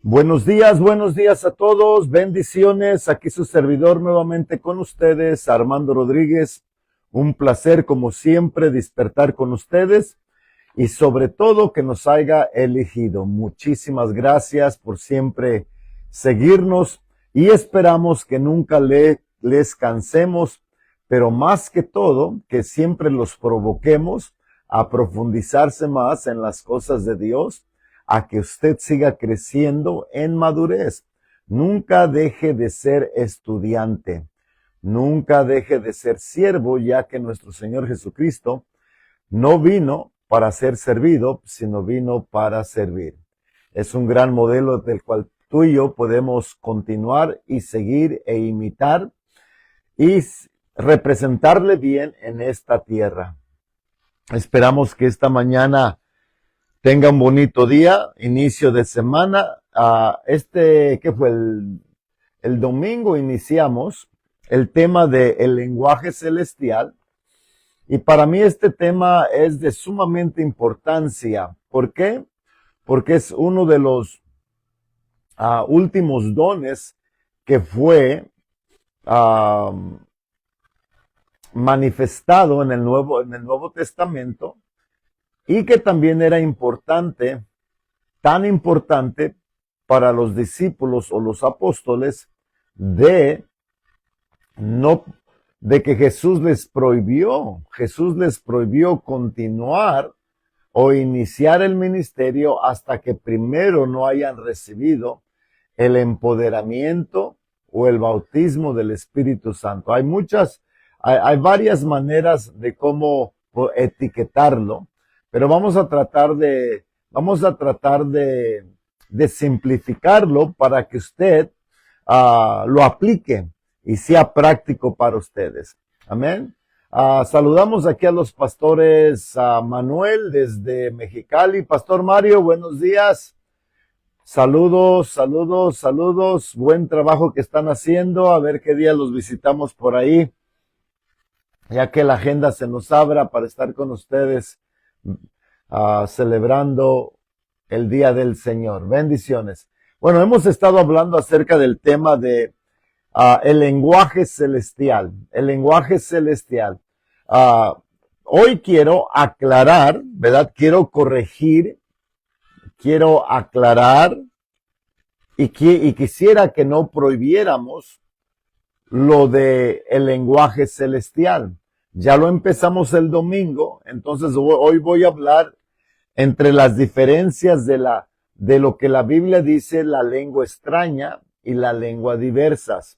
Buenos días a todos, bendiciones. Aquí su servidor nuevamente con ustedes, Armando Rodríguez. Un placer, como siempre, despertar con ustedes y sobre todo que nos haya elegido. Muchísimas gracias por siempre seguirnos y esperamos que nunca les cansemos, pero más que todo, que siempre los provoquemos a profundizarse más en las cosas de Dios, a que usted siga creciendo en madurez. Nunca deje de ser estudiante. Nunca deje de ser siervo, ya que nuestro Señor Jesucristo no vino para ser servido, sino vino para servir. Es un gran modelo del cual tú y yo podemos continuar y seguir e imitar y representarle bien en esta tierra. Esperamos que esta mañana tenga un bonito día, inicio de semana. ¿Qué fue? El domingo iniciamos el tema del lenguaje celestial. Y para mí este tema es de sumamente importancia. ¿Por qué? Porque es uno de los últimos dones que fue manifestado en el Nuevo Testamento y que también era importante, tan importante para los discípulos o los apóstoles de que Jesús les prohibió continuar o iniciar el ministerio hasta que primero no hayan recibido el empoderamiento o el bautismo del Espíritu Santo. Hay varias maneras de cómo etiquetarlo, pero vamos a tratar de simplificarlo para que usted lo aplique y sea práctico para ustedes. Amén. Saludamos aquí a los pastores Manuel desde Mexicali. Pastor Mario, buenos días. Saludos. Buen trabajo que están haciendo. A ver qué día los visitamos por ahí, ya que la agenda se nos abra para estar con ustedes celebrando el Día del Señor. Bendiciones. Bueno, hemos estado hablando acerca del tema de el lenguaje celestial. El lenguaje celestial. Hoy quiero aclarar, ¿verdad? Quiero corregir, quiero aclarar y quisiera que no prohibiéramos lo de el lenguaje celestial. Ya lo empezamos el domingo, entonces hoy voy a hablar entre las diferencias de lo que la Biblia dice, la lengua extraña y la lengua diversas.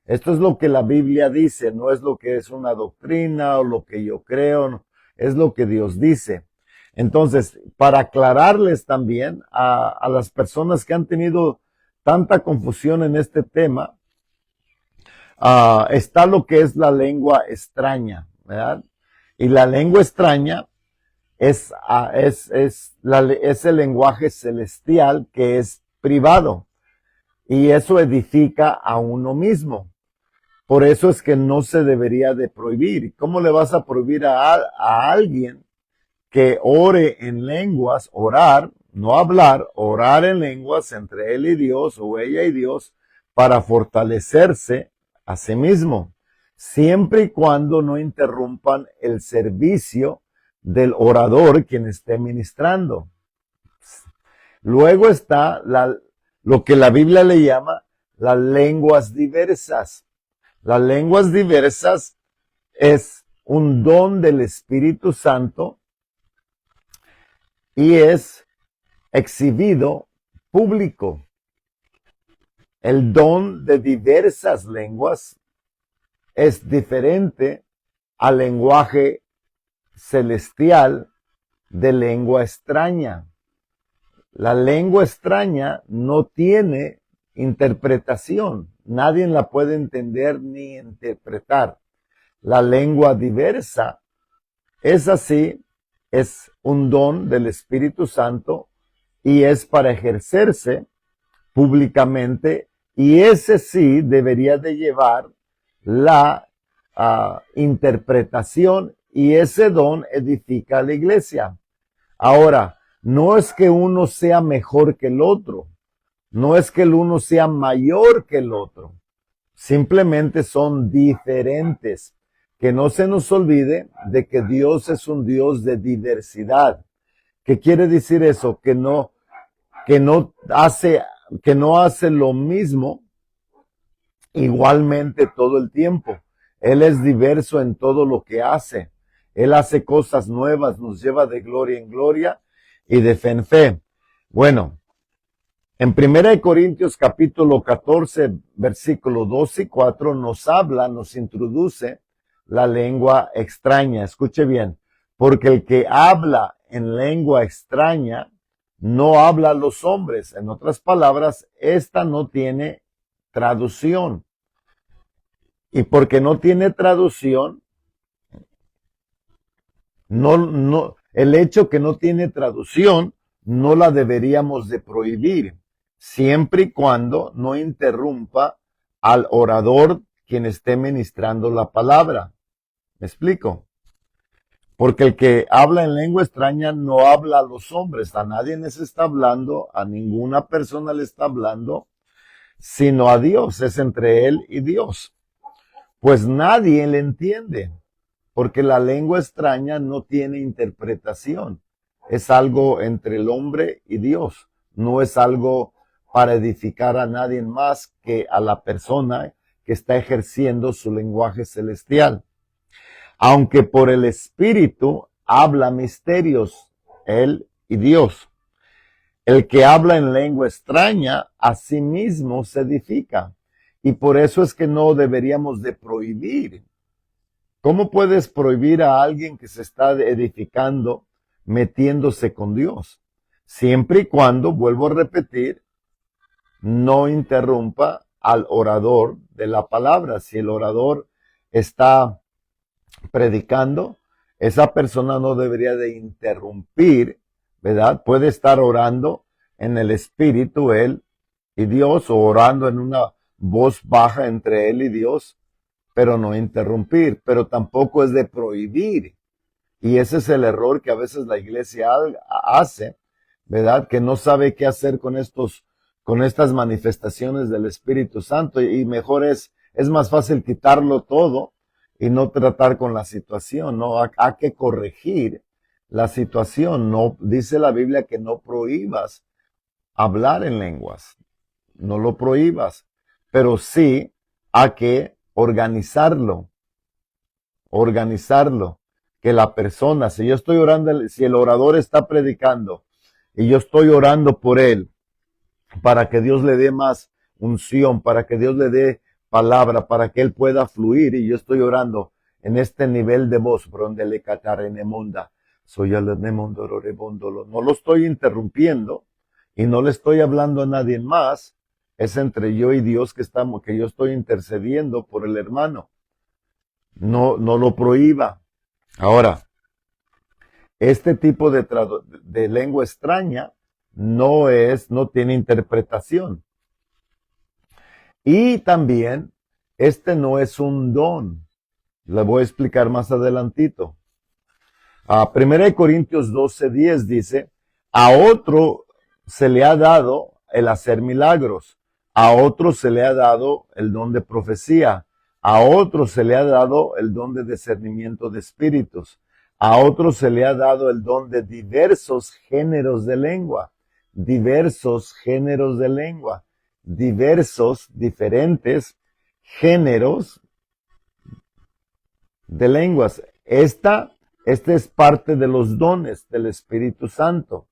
Esto es lo que la Biblia dice, no es lo que es una doctrina o lo que yo creo, no, es lo que Dios dice. Entonces, para aclararles también a las personas que han tenido tanta confusión en este tema, está lo que es la lengua extraña, ¿verdad? Y la lengua extraña es el lenguaje celestial que es privado y eso edifica a uno mismo. Por eso es que no se debería de prohibir. ¿Cómo le vas a prohibir a alguien que ore en lenguas, orar, no hablar, orar en lenguas entre él y Dios o ella y Dios para fortalecerse a sí mismo, siempre y cuando no interrumpan el servicio del orador quien esté ministrando? Luego está lo que la Biblia le llama las lenguas diversas. Las lenguas diversas es un don del Espíritu Santo y es exhibido público. El don de diversas lenguas es diferente al lenguaje celestial de lengua extraña. La lengua extraña no tiene interpretación. Nadie la puede entender ni interpretar. La lengua diversa es así, es un don del Espíritu Santo y es para ejercerse públicamente y ese sí debería de llevar la interpretación y ese don edifica a la iglesia. Ahora, no es que uno sea mejor que el otro, no es que el uno sea mayor que el otro, simplemente son diferentes. Que no se nos olvide de que Dios es un Dios de diversidad. ¿Qué quiere decir eso? Que no hace, que no hace lo mismo igualmente todo el tiempo. Él es diverso en todo lo que hace. Él hace cosas nuevas, nos lleva de gloria en gloria y de fe en fe. Bueno, en 1 Corintios capítulo 14, versículo 2 y 4 nos habla, nos introduce la lengua extraña. Escuche bien, porque el que habla en lengua extraña no habla a los hombres. En otras palabras, esta no tiene traducción. Y porque no tiene traducción, el hecho que no tiene traducción, no la deberíamos de prohibir, siempre y cuando no interrumpa al orador quien esté ministrando la palabra. ¿Me explico? Porque el que habla en lengua extraña no habla a los hombres, a nadie les está hablando, a ninguna persona le está hablando, sino a Dios, es entre él y Dios. Pues nadie le entiende, porque la lengua extraña no tiene interpretación. Es algo entre el hombre y Dios. No es algo para edificar a nadie más que a la persona que está ejerciendo su lenguaje celestial. Aunque por el Espíritu habla misterios, él y Dios. El que habla en lengua extraña, a sí mismo se edifica. Y por eso es que no deberíamos de prohibir. ¿Cómo puedes prohibir a alguien que se está edificando metiéndose con Dios? Siempre y cuando, vuelvo a repetir, no interrumpa al orador de la palabra. Si el orador está predicando, esa persona no debería de interrumpir, ¿verdad? Puede estar orando en el Espíritu, él y Dios, o orando en una voz baja entre él y Dios, pero no interrumpir, pero tampoco es de prohibir. Y ese es el error que a veces la iglesia hace, ¿verdad? Que no sabe qué hacer con estas manifestaciones del Espíritu Santo y mejor es más fácil quitarlo todo y no tratar con la situación, ¿no? Hay que corregir la situación, no, dice la Biblia que no prohíbas hablar en lenguas, no lo prohíbas, pero sí hay que organizarlo, que la persona, si yo estoy orando, si el orador está predicando y yo estoy orando por él, para que Dios le dé más unción, para que Dios le dé palabra, para que él pueda fluir, y yo estoy orando en este nivel de voz, no lo estoy interrumpiendo y no le estoy hablando a nadie más, es entre yo y Dios que yo estoy intercediendo por el hermano. No lo prohíba. Ahora, este tipo de lengua extraña no tiene interpretación. Y también, este no es un don. Le voy a explicar más adelantito. 1 Corintios 12:10 dice, a otro se le ha dado el hacer milagros, a otro se le ha dado el don de profecía, a otro se le ha dado el don de discernimiento de espíritus, a otro se le ha dado el don de diversos géneros de lengua, diferentes géneros de lenguas. Este es parte de los dones del Espíritu Santo.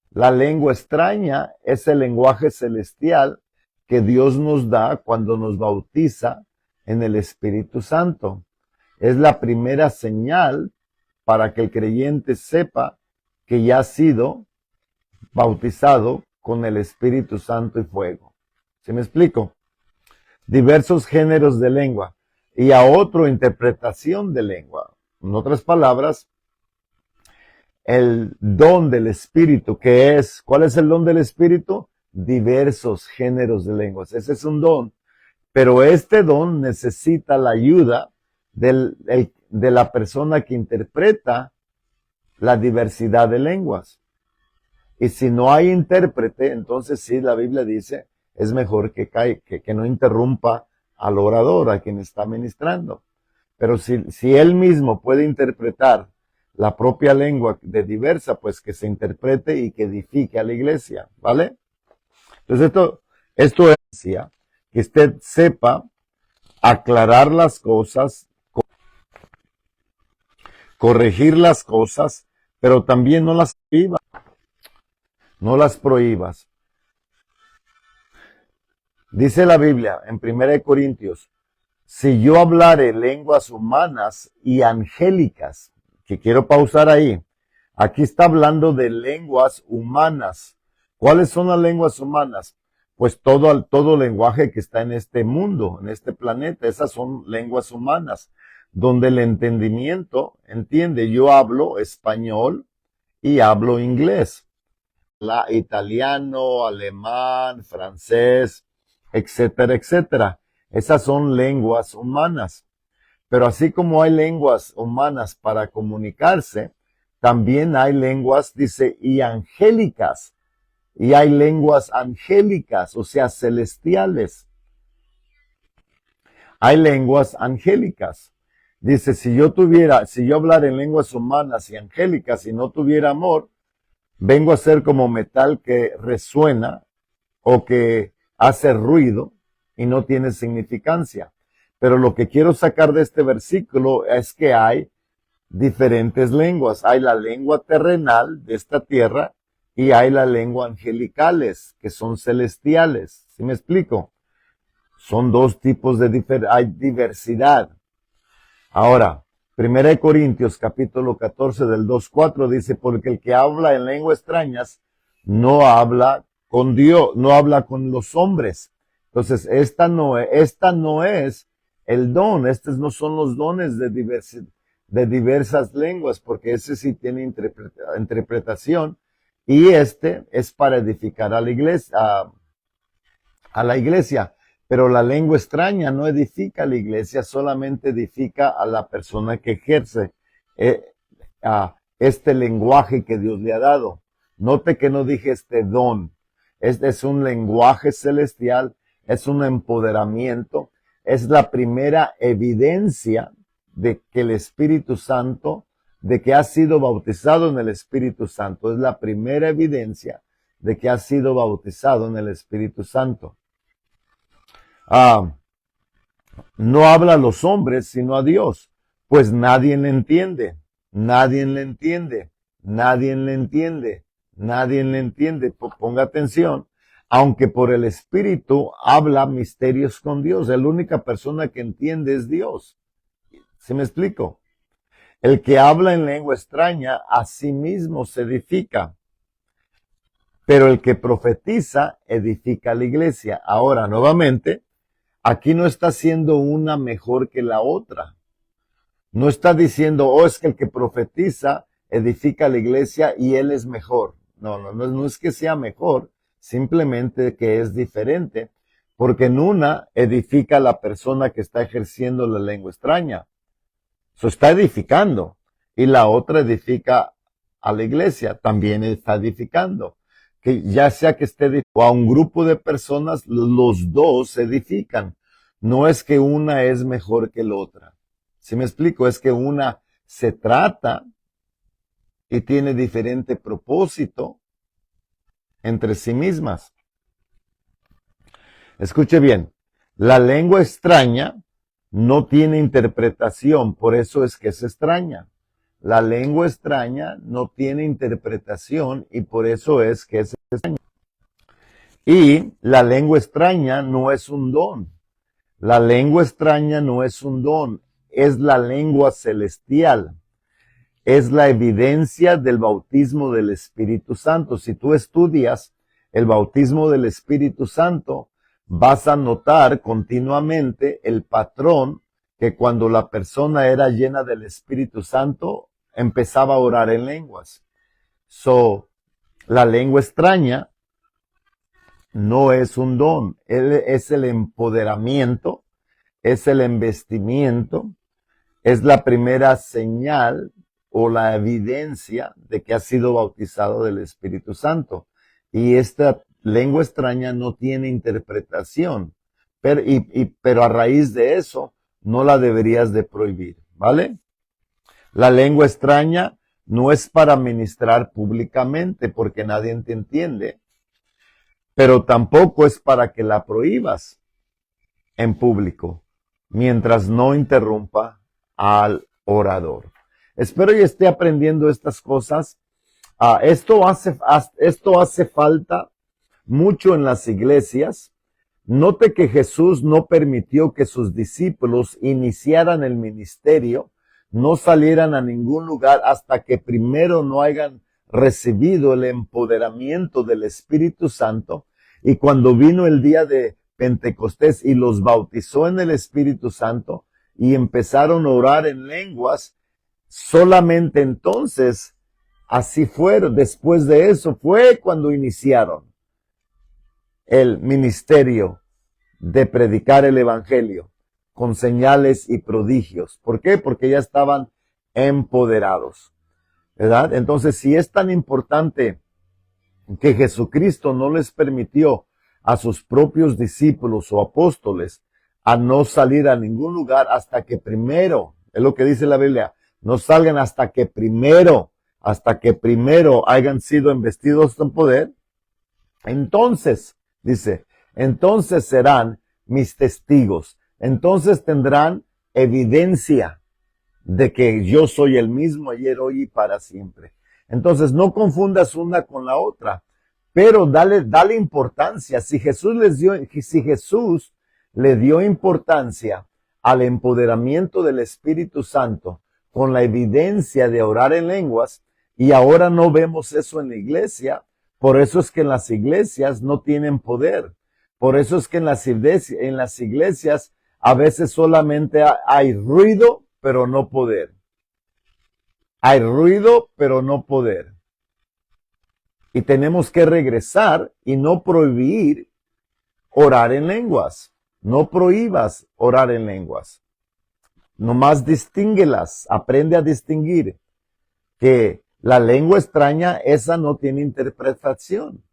La lengua extraña es el lenguaje celestial que Dios nos da cuando nos bautiza en el Espíritu Santo. Es la primera señal para que el creyente sepa que ya ha sido bautizado con el Espíritu Santo y fuego. ¿Sí me explico? Diversos géneros de lengua y a otro interpretación de lengua. En otras palabras, el don del Espíritu, ¿cuál es el don del Espíritu? Diversos géneros de lenguas. Ese es un don, pero este don necesita la ayuda de la persona que interpreta la diversidad de lenguas. Y si no hay intérprete, entonces sí, la Biblia dice, es mejor que no interrumpa al orador, a quien está ministrando. Pero si él mismo puede interpretar la propia lengua de diversa, pues que se interprete y que edifique a la iglesia, ¿vale? Entonces esto es que usted sepa aclarar las cosas, corregir las cosas, pero también no las prohíbas. Dice la Biblia en 1 Corintios, si yo hablare lenguas humanas y angélicas, que quiero pausar ahí, aquí está hablando de lenguas humanas. ¿Cuáles son las lenguas humanas? Pues todo lenguaje que está en este mundo, en este planeta, esas son lenguas humanas, donde el entendimiento, entiende, yo hablo español y hablo inglés, italiano, alemán, francés, etcétera, etcétera. Esas son lenguas humanas. Pero así como hay lenguas humanas para comunicarse, también hay lenguas, dice, y angélicas. Y hay lenguas angélicas, o sea, celestiales. Hay lenguas angélicas. Dice, si yo hablara en lenguas humanas y angélicas y no tuviera amor, vengo a ser como metal que resuena o que hace ruido y no tiene significancia. Pero lo que quiero sacar de este versículo es que hay diferentes lenguas. Hay la lengua terrenal de esta tierra y hay la lengua angelicales, que son celestiales. ¿Sí me explico? Son dos tipos hay diversidad. Ahora, 1 Corintios capítulo 14 del 2:4 dice, porque el que habla en lenguas extrañas no habla con Dios, no habla con los hombres. Entonces, esta no es el don, estos no son los dones de diversas lenguas, porque ese sí tiene interpretación, y este es para edificar a la iglesia, a la iglesia. Pero la lengua extraña no edifica a la iglesia, solamente edifica a la persona que ejerce este lenguaje que Dios le ha dado. Note que no dije este don. Este es un lenguaje celestial, es un empoderamiento, es la primera evidencia de que el Espíritu Santo, de que ha sido bautizado en el Espíritu Santo. Es la primera evidencia de que ha sido bautizado en el Espíritu Santo. No habla a los hombres, sino a Dios, pues nadie le entiende, nadie le entiende, nadie le entiende, nadie le entiende. Ponga atención, aunque por el Espíritu habla misterios con Dios, la única persona que entiende es Dios. ¿Sí me explico? El que habla en lengua extraña a sí mismo se edifica, pero el que profetiza edifica a la iglesia. Ahora, nuevamente, aquí no está haciendo una mejor que la otra. No está diciendo, es que el que profetiza edifica la iglesia y él es mejor. No es que sea mejor, simplemente que es diferente, porque en una edifica a la persona que está ejerciendo la lengua extraña. Eso está edificando. Y la otra edifica a la iglesia, también está edificando. Que ya sea que esté o a un grupo de personas, los dos edifican. No es que una es mejor que la otra. ¿Sí me explico? Es que una se trata y tiene diferente propósito entre sí mismas. Escuche bien, la lengua extraña no tiene interpretación, por eso es que es extraña. La lengua extraña no tiene interpretación y por eso es que es extraña. Y la lengua extraña no es un don. La lengua extraña no es un don, es la lengua celestial. Es la evidencia del bautismo del Espíritu Santo. Si tú estudias el bautismo del Espíritu Santo, vas a notar continuamente el patrón que cuando la persona era llena del Espíritu Santo, empezaba a orar en lenguas. La lengua extraña no es un don, es el empoderamiento, es el embestimiento, es la primera señal o la evidencia de que ha sido bautizado del Espíritu Santo. Y esta lengua extraña no tiene interpretación, pero a raíz de eso no la deberías de prohibir, ¿vale? La lengua extraña no es para ministrar públicamente porque nadie te entiende, pero tampoco es para que la prohíbas en público mientras no interrumpa al orador. Espero y esté aprendiendo estas cosas. Esto hace falta mucho en las iglesias. Note que Jesús no permitió que sus discípulos iniciaran el ministerio, no salieran a ningún lugar hasta que primero no hayan recibido el empoderamiento del Espíritu Santo. Y cuando vino el día de Pentecostés y los bautizó en el Espíritu Santo y empezaron a orar en lenguas, solamente entonces, así fueron, después de eso fue cuando iniciaron el ministerio de predicar el evangelio con señales y prodigios. ¿Por qué? Porque ya estaban empoderados, ¿verdad? Entonces, si es tan importante que Jesucristo no les permitió a sus propios discípulos o apóstoles a no salir a ningún lugar hasta que primero, es lo que dice la Biblia, no salgan hasta que primero hayan sido investidos en poder, entonces, dice, entonces serán mis testigos, entonces tendrán evidencia de que yo soy el mismo ayer, hoy y para siempre. Entonces, no confundas una con la otra, pero dale importancia. Si Jesús le dio importancia al empoderamiento del Espíritu Santo con la evidencia de orar en lenguas, y ahora no vemos eso en la iglesia, por eso es que en las iglesias no tienen poder. Por eso es que en las iglesias a veces solamente hay ruido, pero no poder. Hay ruido, pero no poder. Y tenemos que regresar y no prohibir orar en lenguas. No prohíbas orar en lenguas. Nomás distínguelas. Aprende a distinguir que la lengua extraña, esa no tiene interpretación.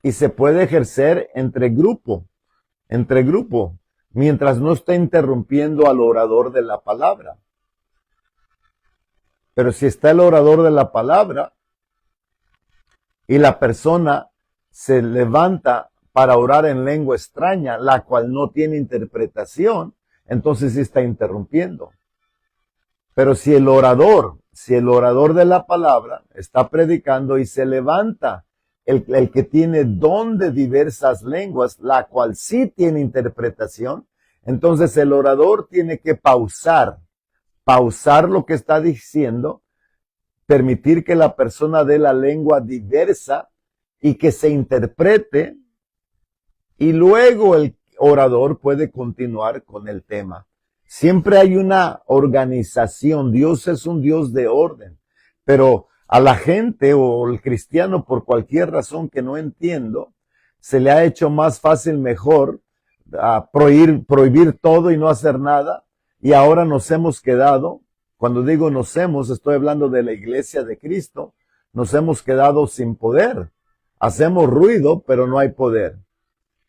Y se puede ejercer entre grupo, mientras no esté interrumpiendo al orador de la palabra. Pero si está el orador de la palabra y la persona se levanta para orar en lengua extraña, la cual no tiene interpretación, entonces sí está interrumpiendo. Pero si el orador de la palabra está predicando y se levanta el que tiene don de diversas lenguas, la cual sí tiene interpretación, entonces el orador tiene que pausar lo que está diciendo, permitir que la persona dé la lengua diversa y que se interprete, y luego el orador puede continuar con el tema. Siempre hay una organización. Dios es un Dios de orden, pero a la gente o el cristiano, por cualquier razón que no entiendo, se le ha hecho más fácil, mejor, prohibir todo y no hacer nada. Y ahora nos hemos quedado, cuando digo estoy hablando de la iglesia de Cristo, nos hemos quedado sin poder. Hacemos ruido, pero no hay poder.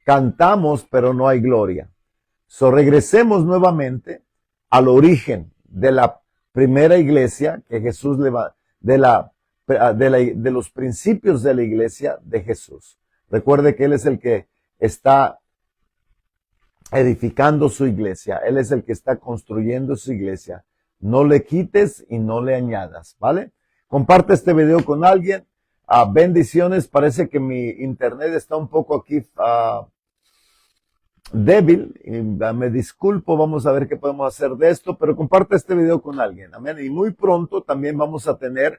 Cantamos, pero no hay gloria. Regresemos nuevamente al origen de la primera iglesia que Jesús de los principios de la iglesia de Jesús. Recuerde que Él es el que está edificando su iglesia. Él es el que está construyendo su iglesia. No le quites y no le añadas, ¿vale? Comparte este video con alguien. Bendiciones. Parece que mi internet está un poco aquí débil. Me disculpo. Vamos a ver qué podemos hacer de esto, pero comparte este video con alguien. Amén. Y muy pronto también vamos a tener